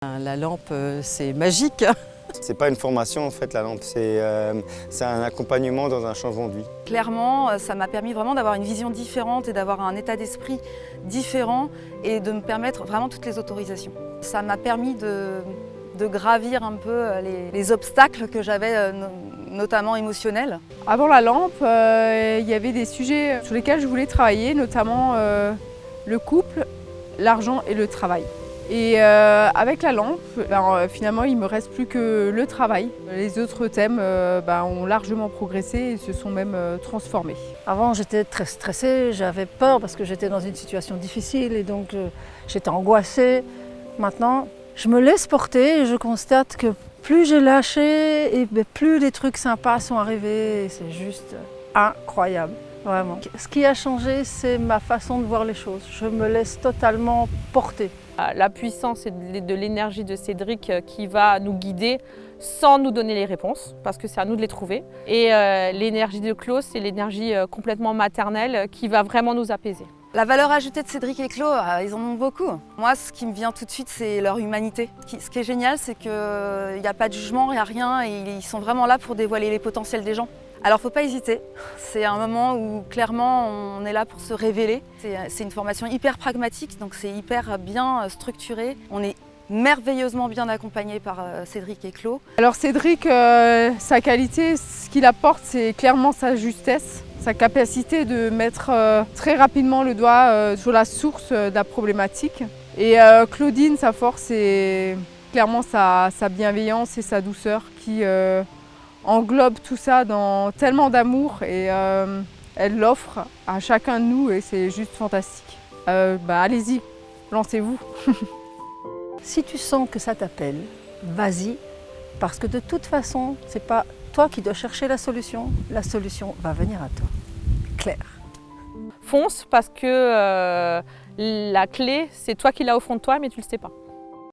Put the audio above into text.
La lampe, c'est magique. C'est pas une formation en fait la lampe, c'est un accompagnement dans un changement de vie. Clairement, ça m'a permis vraiment d'avoir une vision différente et d'avoir un état d'esprit différent et de me permettre vraiment toutes les autorisations. Ça m'a permis de gravir un peu les obstacles que j'avais, notamment émotionnels. Avant la lampe, il y avait des sujets sur lesquels je voulais travailler, notamment le couple, l'argent et le travail. Et avec la lampe, finalement, il ne me reste plus que le travail. Les autres thèmes ont largement progressé et se sont même transformés. Avant, j'étais très stressée, j'avais peur parce que j'étais dans une situation difficile et donc j'étais angoissée. Maintenant, je me laisse porter et je constate que plus j'ai lâché, et plus des trucs sympas sont arrivés. C'est juste incroyable, vraiment. Ce qui a changé, c'est ma façon de voir les choses. Je me laisse totalement porter. La puissance et de l'énergie de Cédric qui va nous guider sans nous donner les réponses, parce que c'est à nous de les trouver. Et l'énergie de Claude, c'est l'énergie complètement maternelle qui va vraiment nous apaiser. La valeur ajoutée de Cédric et Claude, ils en ont beaucoup. Moi, ce qui me vient tout de suite, c'est leur humanité. Ce qui est génial, c'est qu'il n'y a pas de jugement, il n'y a rien, et ils sont vraiment là pour dévoiler les potentiels des gens. Alors, il ne faut pas hésiter. C'est un moment où, clairement, on est là pour se révéler. C'est une formation hyper pragmatique, donc c'est hyper bien structuré. On est merveilleusement bien accompagné par Cédric et Claude. Alors Cédric, sa qualité, ce qu'il apporte, c'est clairement sa justesse, sa capacité de mettre très rapidement le doigt sur la source de la problématique. Et Claudine, sa force, c'est clairement sa bienveillance et sa douceur qui englobe tout ça dans tellement d'amour et elle l'offre à chacun de nous et c'est juste fantastique. Allez-y, lancez-vous. Si tu sens que ça t'appelle, vas-y, parce que de toute façon, c'est pas toi qui dois chercher la solution va venir à toi. Claire. Fonce parce que la clé, c'est toi qui l'as au fond de toi, mais tu ne le sais pas.